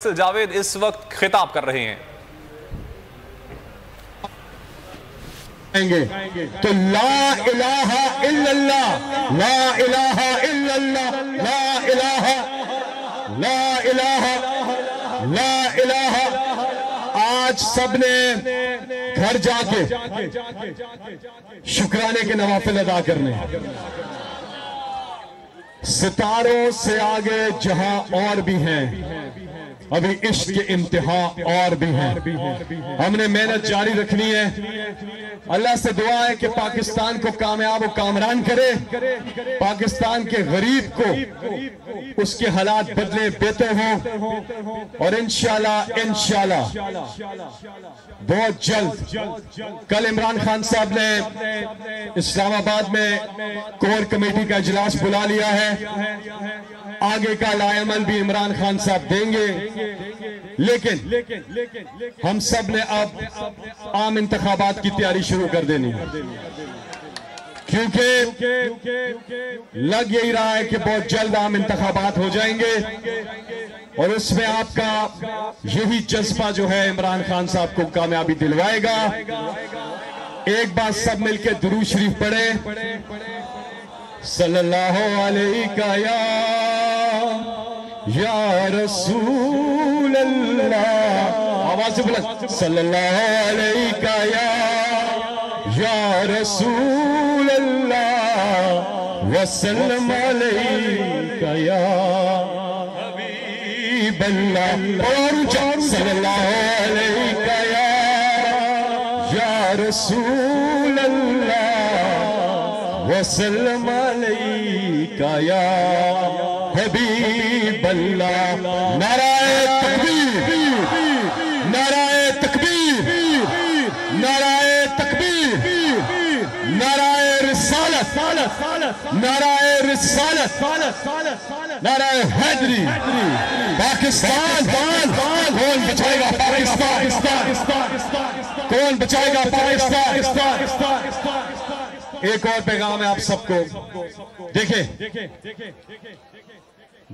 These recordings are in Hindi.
जावेद इस वक्त खिताब कर रहे हैं। तो ला इलाहा इल्लल्लाह, ला इलाहा इल्लल्लाह, ला इलाहा, ला इलाहा, ला इलाहा। आज सबने घर जाके शुक्राने के नवाफिल अदा करने। सितारों से आगे जहां और भी हैं, अभी इश्क के इम्तिहान और भी हैं। हमने मेहनत जारी रखनी है। अल्लाह से दुआ है कि पाकिस्तान को कामयाब और कामरान करे, पाकिस्तान के गरीब को उसके हालात बदले बेहतर हों और इंशाल्लाह बहुत जल्द। कल इमरान खान साहब ने इस्लामाबाद में कोर कमेटी का इजलास बुला लिया है। आगे का लाएमल भी इमरान खान साहब देंगे, लेकिन हम सब ने अब आम इंतखाबात की तैयारी शुरू कर देनी है, क्योंकि लग यही रहा है कि बहुत जल्द आम इंतखाबात हो जाएंगे और उसमें आपका यही जज्बा जो है इमरान खान साहब को कामयाबी दिलवाएगा। एक बार सब मिलकर दुरूद शरीफ पढ़े, सल्लल्लाहु अलैहि या रसूल अल्लाह। आवाज से बोला, सल्लल्लाहु अलैहि या रसूल अल्लाह वसल्लम अलैका या हबीब अल्लाह। और सल्लल्लाहु अलैका या रसूल अल्लाह वसल्लम अलैका या हबीब अल्लाह। नाराए तकबीर, नाराए तकबीर, नाराए तकबीर, नाराए रिसालत, नाराए रिसालत, नाराए हैदरी। पाकिस्तान कौन बचाएगा पाकिस्तान, कौन बचाएगा पाकिस्तान। एक और पैगाम है आप सबको। देखें,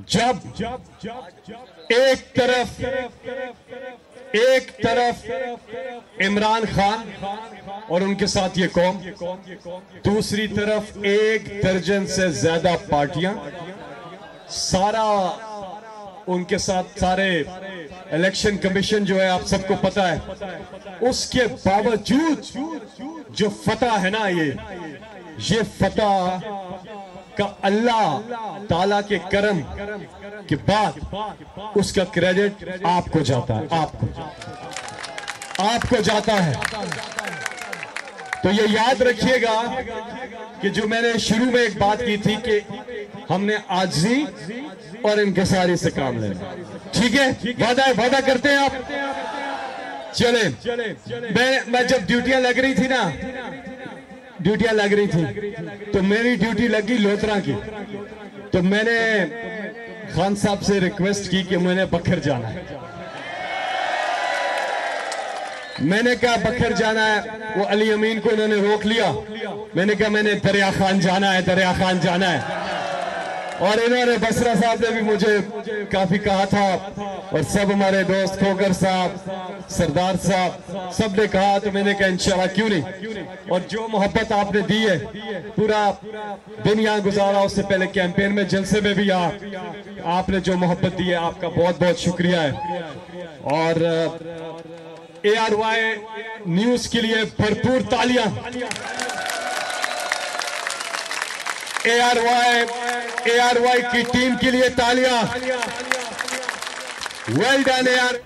जब एक तरफ इमरान खान और उनके साथ ये कौम, दूसरी तरफ 1 दर्जन से ज्यादा पार्टियां, सारा उनके साथ सारे इलेक्शन कमीशन जो है आप सबको पता है, उसके बावजूद जो फतह है ना, ये फतह का अल्लाह ताला के करम के बाद उसका क्रेडिट आपको जाता है, आपको जाता है। तो ये याद रखिएगा कि जो मैंने शुरू में एक बात की थी कि हमने आजिज़ी और इंकिसारी से काम लेना। ठीक है, वादा करते हैं आप। चले, मैं जब ड्यूटियां लग रही थी ना, तो मेरी ड्यूटी लगी लोथरा की। तो मैंने खान साहब से रिक्वेस्ट की कि मैंने बखर जाना है। मैंने कहा बखर जाना है, वो अली अमीन को इन्होंने रोक लिया। मैंने कहा मैंने दरिया खान जाना है। और इन्होंने बसरा साहब ने भी मुझे काफी कहा था, और सब हमारे दोस्त खोकर साहब, सरदार साहब, सब ने कहा। तो मैंने कहा इंशाल्लाह क्यों नहीं। और जो मोहब्बत आपने दी है, पूरा दिन यहाँ गुजारा, उससे पहले कैंपेन में जलसे में भी आपने जो मोहब्बत दी है, आपका बहुत बहुत शुक्रिया है। और ARY न्यूज के लिए भरपूर तालियां। ARY की टीम के लिए तालियां। वेल डन यार।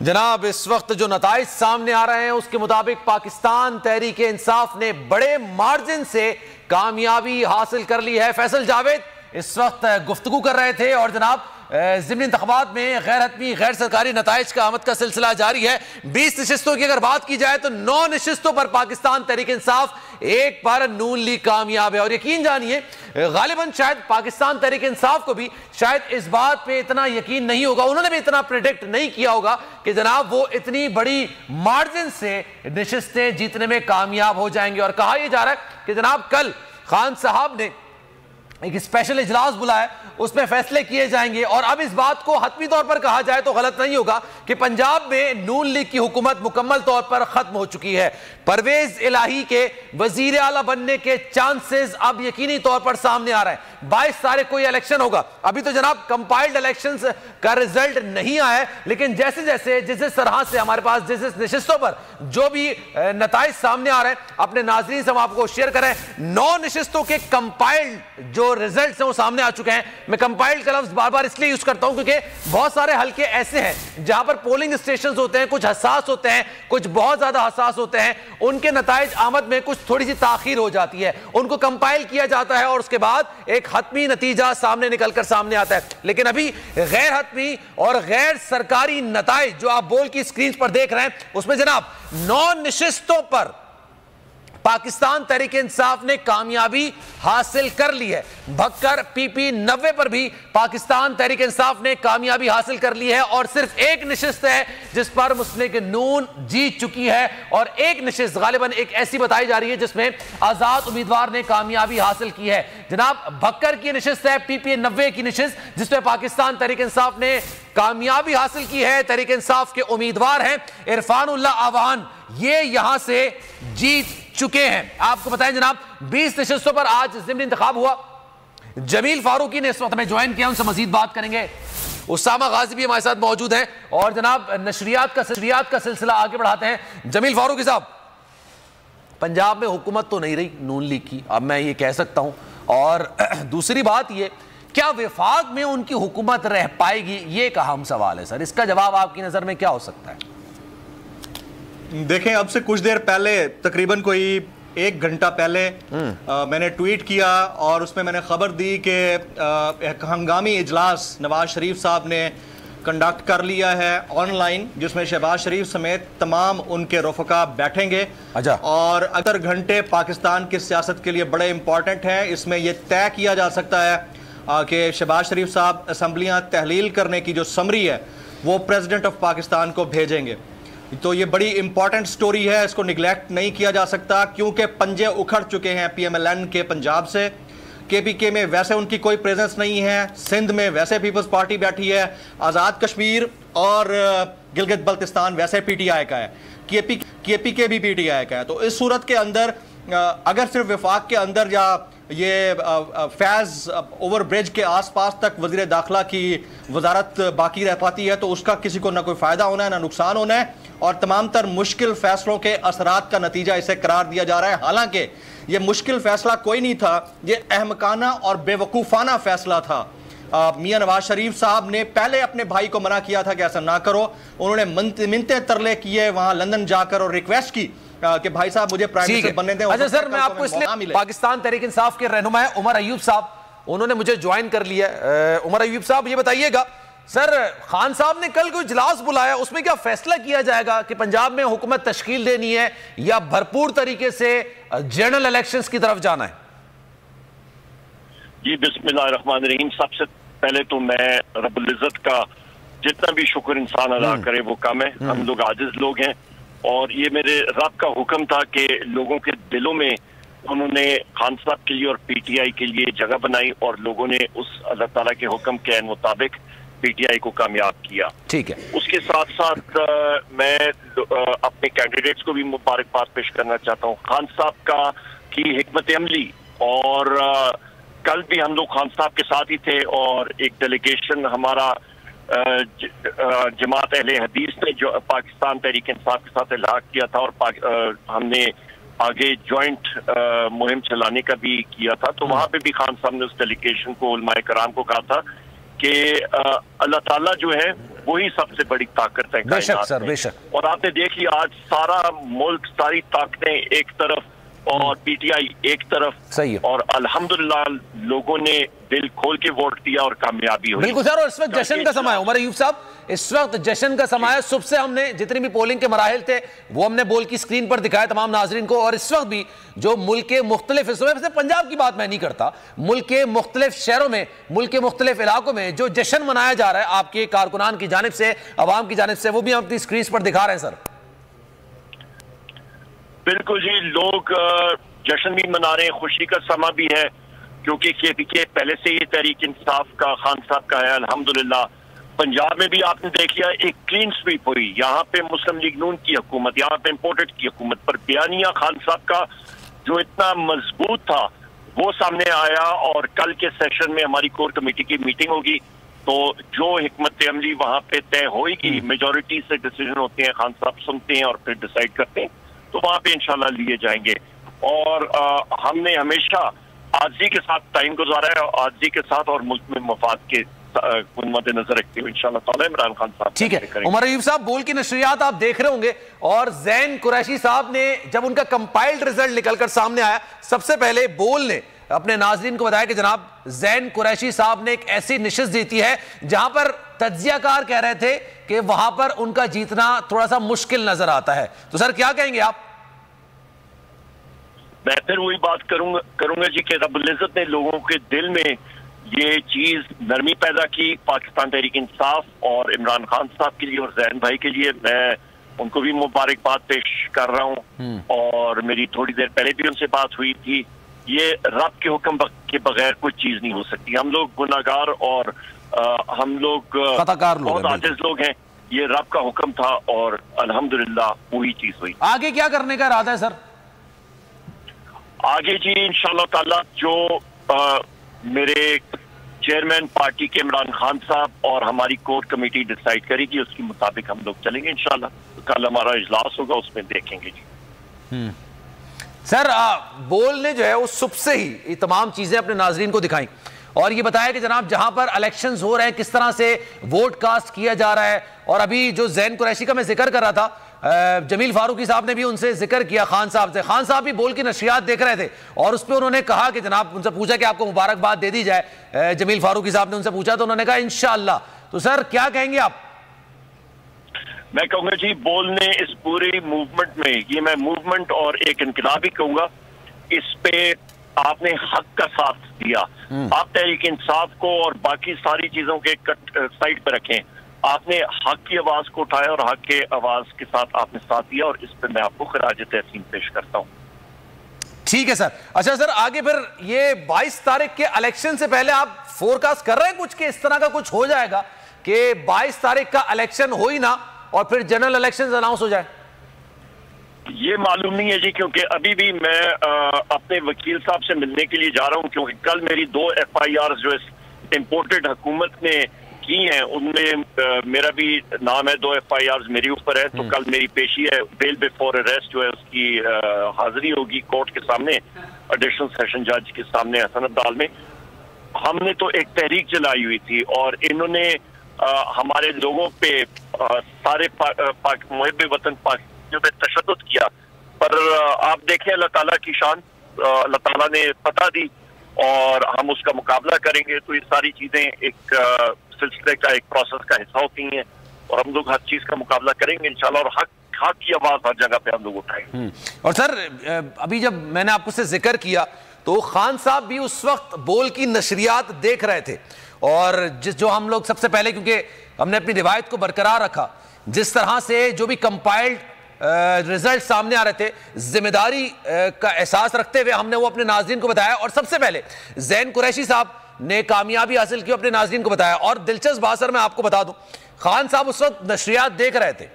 जनाब, इस वक्त जो नताइज सामने आ रहे हैं उसके मुताबिक पाकिस्तान तहरीक इंसाफ ने बड़े मार्जिन से कामयाबी हासिल कर ली है। फैसल जावेद इस वक्त गुफ्तगू कर रहे थे, और जनाब ज़िमनी इंतखाबात में गैर हतमी गैर सरकारी नताइज का आमद का सिलसिला जारी है। 20 नशिस्तों की अगर बात की जाए तो 9 नशिस्तों पर पाकिस्तान तहरीक इंसाफ, 1 पर नून लीग कामयाब है। और यकीन जानिए, गालिबन शायद पाकिस्तान तहरीक इंसाफ को भी शायद इस बात पे इतना यकीन नहीं होगा, उन्होंने भी इतना प्रेडिक्ट नहीं किया होगा कि जनाब वो इतनी बड़ी मार्जिन से नशिस्तें जीतने में कामयाब हो जाएंगे। और कहा यह जा रहा है कि जनाब कल खान साहब ने एक स्पेशल इजलास बुलाया, उसमें फैसले किए जाएंगे। और अब इस बात को हतमी तौर पर कहा जाए तो गलत नहीं होगा कि पंजाब में नून लीग की हुकूमत मुकम्मल तौर पर खत्म हो चुकी है। परवेज इलाही के वजीर आला बनने के चांसेस अब यकीनी तौर पर सामने आ रहे हैं। 22 तारीख को यह इलेक्शन होगा। अभी तो जनाब कंपाइल्ड इलेक्शंस का रिजल्ट नहीं आया है, लेकिन जैसे जैसे जिस तरह से हमारे पास जिस निशिस्तों पर जो भी नताइज सामने आ रहे हैं, अपने नाजरीन से हम आपको शेयर करें। 9 निशिस्तों के कंपाइल्ड जो रिजल्ट्स हैं वो सामने आ चुके हैं। मैं कंपाइल्ड का लफ्ज बार बार इसलिए यूज करता हूं क्योंकि बहुत सारे हलके ऐसे हैं जहां पर पोलिंग स्टेशंस होते हैं, कुछ हसास होते हैं, कुछ बहुत ज्यादा हसास होते हैं। उनके नताइज आमद में कुछ थोड़ी सी ताखीर हो जाती है, उनको कंपाइल किया जाता है और उसके बाद एक हतमी नतीजा सामने निकलकर सामने आता है। लेकिन अभी गैर हतमी और गैर सरकारी नताइज जो आप बोल की स्क्रीन पर देख रहे हैं, उसमें जनाब 9 निशिस्तों पर पाकिस्तान तहरीक इंसाफ ने कामयाबी हासिल कर ली है। भक्कर PP 90 पर भी पाकिस्तान तहरीक इंसाफ ने कामयाबी हासिल कर ली है और सिर्फ एक निशिस्त है जिस पर मुस्लिम लीग नून जीत चुकी है और एक निशिस्त गालिबन एक ऐसी बताई जा रही है जिसमें आजाद उम्मीदवार ने कामयाबी हासिल की है। जनाब भक्कर की निशिस्त है PP 90 की निशिस्त, जिसमें पाकिस्तान तहरीक इंसाफ ने कामयाबी हासिल की है। तहरीक इंसाफ के उम्मीदवार हैं इरफानुल्लाह आवान, ये यहां से जीत चुके हैं। आपको बताएं जनाब 20 निशिस्तों पर आज ज़िमनी इंतखाब हुआ। जमील फारूकी ने इस वक्त हमें ज्वाइन किया, उनसे मजीद बात करेंगे। उसामा गाजी भी हमारे साथ मौजूद हैं और जनाब नशरियात का सिलसिला आगे बढ़ाते हैं। जमील फारूकी साहब, पंजाब में हुकूमत तो नहीं रही नून लीग की, अब मैं ये कह सकता हूं, और दूसरी बात ये, क्या विफाक में उनकी हुकूमत रह पाएगी, ये एक अहम सवाल है सर। इसका जवाब आपकी नजर में क्या हो सकता है? देखें, अब से कुछ देर पहले, तकरीबन कोई 1 घंटा पहले मैंने ट्वीट किया और उसमें मैंने खबर दी कि एक हंगामी इजलास नवाज शरीफ साहब ने कंडक्ट कर लिया है ऑनलाइन, जिसमें शहबाज शरीफ समेत तमाम उनके रफ़का बैठेंगे। और अगर घंटे पाकिस्तान की सियासत के लिए बड़े इंपॉर्टेंट हैं। इसमें यह तय किया जा सकता है कि शहबाज शरीफ साहब असम्बलियाँ तहलील करने की जो समरी है वो प्रेसिडेंट ऑफ पाकिस्तान को भेजेंगे। तो ये बड़ी इंपॉर्टेंट स्टोरी है, इसको निगलेक्ट नहीं किया जा सकता, क्योंकि पंजे उखड़ चुके हैं PMLN के पंजाब से। KPK में वैसे उनकी कोई प्रेजेंस नहीं है, सिंध में वैसे पीपल्स पार्टी बैठी है, आज़ाद कश्मीर और गिलगित बल्तिस्तान वैसे PTI का है, KPK भी PTI का है। तो इस सूरत के अंदर अगर सिर्फ वफाक के अंदर या ये फैज़ ओवर ब्रिज के आसपास तक वज़ीर दाखिला की वजारत बाकी रह पाती है तो उसका किसी को ना कोई फ़ायदा होना है ना नुकसान होना है, और तमाम तर मुश्किल फ़ैसलों के असरात का नतीजा इसे करार दिया जा रहा है। हालांकि ये मुश्किल फ़ैसला कोई नहीं था, ये अहमकाना और बेवकूफ़ाना फ़ैसला था। मियां नवाज शरीफ साहब ने पहले अपने भाई को मना किया था कि ऐसा ना करो, उन्होंने मिन्नते तरले किए वहां लंदन जाकर और रिक्वेस्ट की कि भाई साहब मुझे प्राइम मिनिस्टर बनने दें। अच्छा सर, मैं आपको इसलिए, पाकिस्तान तहरीक इंसाफ के रहनुमा उमर अयूब साहब, उन्होंने मुझे ज्वाइन कर लिया। उमर अयूब साहब, ये बताइएगा सर, खान साहब ने कल कोई इजलास बुलाया, उसमें क्या फैसला किया जाएगा कि पंजाब में हुकूमत तश्कील देनी है या भरपूर तरीके से जनरल इलेक्शंस की तरफ जाना है? जी बिस्मिल्लाहिर्रहमानिर्रहीम। सबसे पहले तो मैं रब्बुल इज्जत का जितना भी शुक्र इंसान अदा करे वो कम है। हम लोग आजिज लोग हैं और ये मेरे रब का हुक्म था कि लोगों के दिलों में उन्होंने खान साहब के लिए और PTI के लिए जगह बनाई और लोगों ने उस अल्लाह ताला के हुक्म के मुताबिक PTI को कामयाब किया। ठीक है। उसके साथ साथ मैं अपने कैंडिडेट्स को भी मुबारकबाद पेश करना चाहता हूँ। खान साहब की हिकमत अमली, और कल भी हम लोग खान साहब के साथ ही थे और एक डेलीगेशन हमारा जमात अहले हदीस ने जो पाकिस्तान तहरीक इंसाफ के साथ इलाक़ किया था और हमने आगे ज्वाइंट मुहिम चलाने का भी किया था। तो वहाँ पे भी खान साहब ने उस डेलीगेशन को, उलमाए कराम को कहा था कि अल्लाह ताला जो है वही सबसे बड़ी ताकत है कायनात में। बेशक। और आपने देख लिया आज सारा मुल्क, सारी ताकतें एक तरफ और PTI एक तरफ। सही है। और अल्हम्दुलिल्लाह लोगों ने दिल खोल के वोट दिया और कामयाबी हुई। बिल्कुल सर, और इस वक्त जश्न का समय है उमर अयूब साहब, इस वक्त जश्न का समय है। सुबह से हमने जितनी भी पोलिंग के मराहिल थे वो हमने बोल की स्क्रीन पर दिखाया तमाम नाजरीन को, और इस वक्त भी जो मुल्क के मुख्तलिफ हिस्सों में, पंजाब की बात मैं नहीं करता, मुल्क के मुख्तलिफ शहरों में, मुल्क के मुख्तलिफ इलाकों में जो जश्न मनाया जा रहा है आपके कारकुनान की जानिब से, अवाम की जानिब से, वो भी हम अपनी स्क्रीन पर दिखा रहे हैं सर। बिल्कुल जी, लोग जश्न भी मना रहे हैं, खुशी का समा भी है। क्योंकि KPK पहले से ये तहरीक इंसाफ का खान साहब का है। अल्हम्दुलिल्लाह पंजाब में भी आपने देख लिया एक क्लीन स्वीप हुई। यहाँ पे मुस्लिम लीग नून की हुकूमत, यहाँ पे इम्पोर्टेड की हुकूमत, पर बयानिया खान साहब का जो इतना मजबूत था वो सामने आया। और कल के सेशन में हमारी कोर कमेटी की मीटिंग होगी, तो जो हिकमत अमली वहाँ पे तय होगी, मेजोरिटी से डिसीजन होते हैं, खान साहब सुनते हैं और फिर डिसाइड करते हैं, तो वहाँ पे इंशाल्लाह लिए जाएंगे। और हमने हमेशा आजी के साथ टाइम गुजारा है, आजी के साथ और मुल्क में मफाद के मद्देनजर रखते हुए इंशाल्लाह ताला इमरान खान साहब। ठीक है उमर अयूब साहब, बोल की नशरियात आप देख रहे होंगे और जैन कुरैशी साहब ने जब उनका कंपाइल्ड रिजल्ट निकलकर सामने आया, सबसे पहले बोल ने अपने नाजरीन को बताया कि जनाब जैन कुरैशी साहब ने एक ऐसी निशिस्त जीती है जहां पर तज्जियाकार कह रहे थे कि वहां पर उनका जीतना थोड़ा सा मुश्किल नजर आता है। तो सर क्या कहेंगे आप? मैं फिर वही बात करूंगा जी कि रब्बुल इज्जत ने लोगों के दिल में ये चीज नरमी पैदा की पाकिस्तान तहरीक इंसाफ और इमरान खान साहब के लिए और जैन भाई के लिए। मैं उनको भी मुबारकबाद पेश कर रहा हूँ और मेरी थोड़ी देर पहले भी उनसे बात हुई थी। ये रब के हुक्म के बगैर कोई चीज नहीं हो सकती। हम लोग गुनाहगार और हम लोग बहुत आजिज लोग हैं। ये रब का हुक्म था और अल्हम्दुलिल्लाह वही चीज हुई। आगे क्या करने का इरादा है सर? आगे जी इंशाल्लाह ताला जो मेरे चेयरमैन पार्टी के इमरान खान साहब और हमारी कोर कमेटी डिसाइड करेगी, उसके मुताबिक हम लोग चलेंगे इंशाल्लाह। कल हमारा इजलास होगा, उसमें देखेंगे जी। सर बोल ने जो है वो सुबह से ही ये तमाम चीजें अपने नाजरीन को दिखाई और ये बताया कि जनाब जहां पर इलेक्शंस हो रहे हैं किस तरह से वोट कास्ट किया जा रहा है। और अभी जो जैन कुरैशी का मैं जिक्र कर रहा था, जमील फारूकी साहब ने भी उनसे जिक्र किया खान साहब से। खान साहब भी बोल की नशरियात देख रहे थे और उस पर उन्होंने कहा कि जनाब, उनसे पूछा कि आपको मुबारकबाद दे दी जाए। जमील फारूकी साहब ने उनसे पूछा तो उन्होंने कहा इंशाअल्लाह। तो सर क्या कहेंगे आप? मैं कहूंगा जी बोल ने इस पूरी मूवमेंट में, ये मैं मूवमेंट और एक इनकलाब ही कहूंगा, इस पे आपने हक का साथ दिया। आप तहरीक इंसाफ को और बाकी सारी चीजों के साइड पर रखें, आपने हक की आवाज को उठाया और हक के आवाज के साथ आपने साथ दिया और इस पर मैं आपको खराज तहसीन पेश करता हूं। ठीक है सर। अच्छा सर, आगे फिर ये 22 तारीख के इलेक्शन से पहले आप फोरकास्ट कर रहे हैं कुछ कि इस तरह का कुछ हो जाएगा कि 22 तारीख का इलेक्शन हो ही ना और फिर जनरल इलेक्शन अनाउंस हो जाए? ये मालूम नहीं है जी, क्योंकि अभी भी मैं अपने वकील साहब से मिलने के लिए जा रहा हूं, क्योंकि कल मेरी 2 FIR जो इम्पोर्टेड हुकूमत ने की हैं उनमें मेरा भी नाम है, 2 FIR मेरे ऊपर है। तो कल मेरी पेशी है, बेल बिफोर अरेस्ट जो है उसकी हाजिरी होगी कोर्ट के सामने, एडिशनल सेशन जज के सामने हसन अब्दाल में। हमने तो एक तहरीक चलाई हुई थी और इन्होंने हमारे लोगों पे सारे मुहिब वतन पाकिस्तानियों पे तशद्दुद किया। पर आप देखें अल्लाह ताला की शान, अल्लाह ताला ने फतह दी और हम उसका मुकाबला करेंगे। तो ये सारी चीजें एक सिलसिले का, एक प्रोसेस का हिस्सा होती हैं और हम लोग हर चीज का मुकाबला करेंगे इंशाल्लाह और हक की आवाज हर जगह पे हम लोग उठाएंगे। और सर अभी जब मैंने आपको से जिक्र किया तो खान साहब भी उस वक्त बोल की नशरियात देख रहे थे और जो हम लोग सबसे पहले, क्योंकि हमने अपनी रिवायत को बरकरार रखा, जिस तरह से जो भी कंपाइल्ड रिजल्ट सामने आ रहे थे, जिम्मेदारी का एहसास रखते हुए हमने वो अपने नाज़रीन को बताया और सबसे पहले जैन कुरैशी साहब ने कामयाबी हासिल की, अपने नाज़रीन को बताया। और दिलचस्प बात सर मैं आपको बता दूं, खान साहब उस वक्त नशरियात देख रहे थे।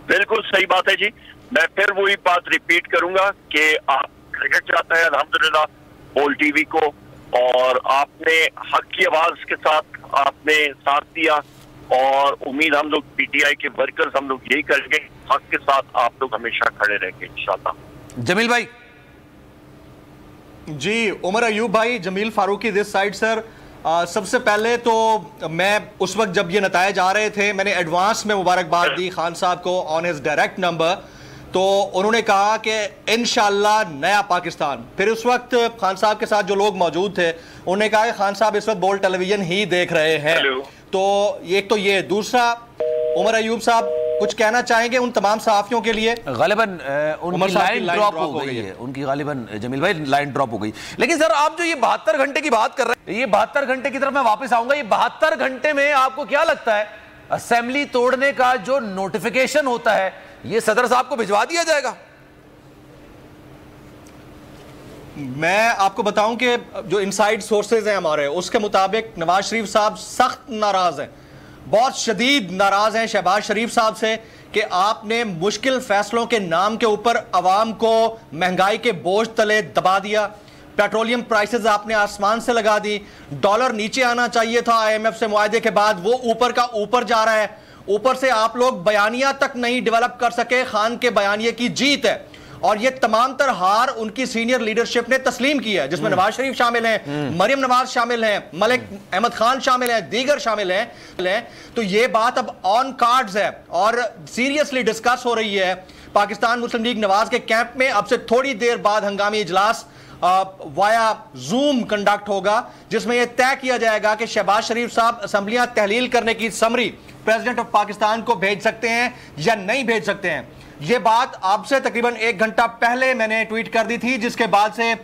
बिल्कुल सही बात है जी। मैं फिर वही बात रिपीट करूंगा कि आप क्रिकेट चाहते हैं अल्हम्दुलिल्लाह बोल टीवी को, और आपने हक की आवाज के साथ आपने साथ दिया और उम्मीद हम लोग PTI के वर्कर्स हम लोग यही करेंगे, हक के साथ आप लोग हमेशा खड़े रहेंगे इंशाल्लाह। जमील भाई। जी उमर अयूब भाई, Jameel Farooqui this side sir. सबसे पहले तो मैं उस वक्त जब ये नताए जा रहे थे, मैंने एडवांस में मुबारकबाद दी खान साहब को ऑन हिज डायरेक्ट नंबर। तो उन्होंने कहा कि इंशाल्लाह नया पाकिस्तान। फिर उस वक्त खान साहब के साथ जो लोग मौजूद थे उन्होंने कहा कि खान साहब इस वक्त बोल टेलीविजन ही देख रहे हैं। तो एक तो ये, दूसरा उमर अयूब साहब कुछ कहना चाहेंगे उन तमाम सहाफियों के लिए? गालिबन उनकी लाइन ड्रॉप हो गई है, उनकी गालिबन जमील भाई लाइन ड्रॉप हो गई। लेकिन सर आप जो ये 72 घंटे की बात कर रहे हैं, ये 72 घंटे की तरफ मैं वापस आऊंगा। ये 72 घंटे में आपको क्या लगता है असेंबली तोड़ने का जो नोटिफिकेशन होता है ये सदर साहब को भिजवा दिया जाएगा? मैं आपको बताऊं कि जो इनसाइड सोर्सेज हैं हमारे, उसके मुताबिक नवाज शरीफ साहब सख्त नाराज हैं, बहुत शदीद नाराज हैं शहबाज शरीफ साहब से कि आपने मुश्किल फैसलों के नाम के ऊपर अवाम को महंगाई के बोझ तले दबा दिया, पेट्रोलियम प्राइसेस आपने आसमान से लगा दी, डॉलर नीचे आना चाहिए था IMF से मुआहदे के बाद, वो ऊपर का ऊपर जा रहा है, ऊपर से आप लोग बयानिया तक नहीं डेवलप कर सके, खान के बयानिए की जीत है। और ये तमाम तर हार उनकी सीनियर लीडरशिप ने तस्लीम की है, जिसमें नवाज शरीफ शामिल हैं, मरियम नवाज शामिल हैं, मलिक अहमद खान शामिल हैं, दीगर शामिल हैं। तो ये बात अब ऑन कार्ड्स है और सीरियसली डिस्कस हो रही है पाकिस्तान मुस्लिम लीग नवाज के कैंप में। अब से थोड़ी देर बाद हंगामी इजलास वाया जूम कंडक्ट होगा, जिसमें यह तय किया जाएगा कि शहबाज शरीफ साहब असेंबलियां तहलील करने की समरी प्रेसिडेंट ऑफ पाकिस्तान को भेज सकते हैं या नहीं भेज सकते हैं। यह बात आपसे तकरीबन 1 घंटा पहले मैंने ट्वीट कर दी थी, जिसके बाद से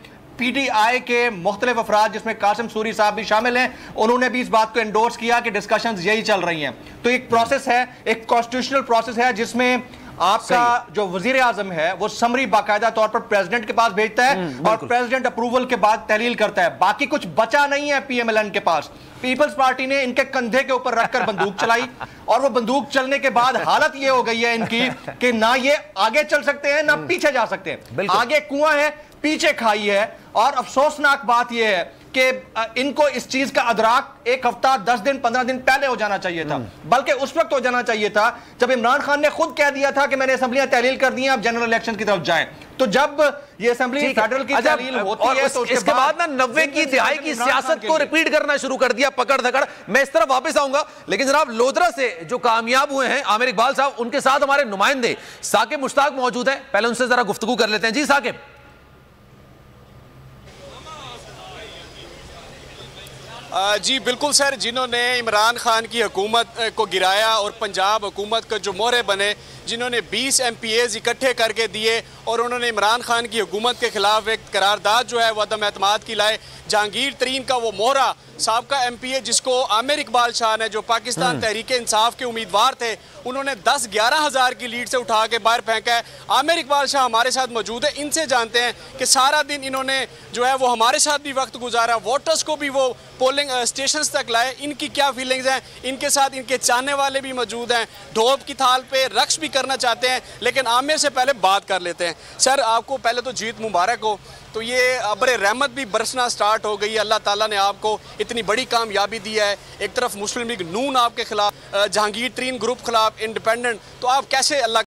PTI के मुख्तलिफ अफराद, जिसमें कासिम सूरी साहब भी शामिल हैं, उन्होंने भी इस बात को एंडोर्स किया कि डिस्कशंस यही चल रही हैं। तो एक प्रोसेस है, एक कॉन्स्टिट्यूशनल प्रोसेस है, जिसमें आपका जो वजीर आजम है वो समरी बाकायदा तौर पर प्रेसिडेंट के पास भेजता है और प्रेसिडेंट अप्रूवल के बाद तहलील करता है। बाकी कुछ बचा नहीं है PMLN के पास। पीपल्स पार्टी ने इनके कंधे के ऊपर रखकर बंदूक चलाई और वो बंदूक चलने के बाद हालत ये हो गई है इनकी कि ना ये आगे चल सकते हैं ना पीछे जा सकते हैं। आगे कुआं है, पीछे खाई है। और अफसोसनाक बात यह है कि इनको इस चीज का अदराक 1 हफ्ता 10 दिन 15 दिन पहले हो जाना चाहिए था, बल्कि उस वक्त हो जाना चाहिए था जब इमरान खान ने खुद कह दिया था कि मैंने असेंबलियां तहलील कर दी हैं, अब जनरल इलेक्शन की तरफ जाएं। तो जब ये असेंबली फेडरल की तहलील होती है तो इसके बाद ना 90 की दिहाई की सियासत को रिपीट करना शुरू कर दिया, पकड़ धकड़। मैं इस तरफ वापस आऊंगा, लेकिन जनाब लोधरा से जो कामयाब हुए हैं आमिर इकबाल साहब, उनके साथ हमारे नुमाइंदे साकिब मुश्ताक मौजूद है। पहले उनसे जरा गुफ्तगू कर लेते हैं। जी साकिब। जी बिल्कुल सर, जिन्होंने इमरान खान की हुकूमत को गिराया और पंजाब हुकूमत के जो मोहरे बने, जिन्होंने 20 MPAs इकट्ठे करके दिए और उन्होंने इमरान खान की हुकूमत के खिलाफ एक करारदाद जो है वह अदम एतमाद की लाए। जहांगीर तरीन का वो मोहरा साबका MPA जिसको आमिर इकबाल शाह ने, जो पाकिस्तान तहरीक इंसाफ के उम्मीदवार थे, उन्होंने 10-11 हज़ार की लीड से उठा के बाहर फेंका है। आमिर इकबाल शाह हमारे साथ मौजूद है, इनसे जानते हैं कि सारा दिन इन्होंने जो है वो हमारे साथ भी वक्त गुजारा, वोटर्स को भी वो पोलिंग स्टेशन तक लाए, इनकी क्या फीलिंग्स हैं। इनके साथ इनके चाहने वाले भी मौजूद हैं, ढोप की थाल पे रक्स भी करना चाहते हैं। लेकिन आमिर से पहले बात कर लेते हैं। सर आपको पहले तो जीत मुबारक हो। तो ये अब्र रहमत भी बरसना स्टार्ट हो गई है, अल्लाह ताला ने आपको इतनी बड़ी कामयाबी दी है। एक तरफ मुस्लिम लीग नून आपके खिलाफ, जहांगीर तरीन ग्रुप खिलाफ, इंडिपेंडेंट, तो आप कैसे अल्लाह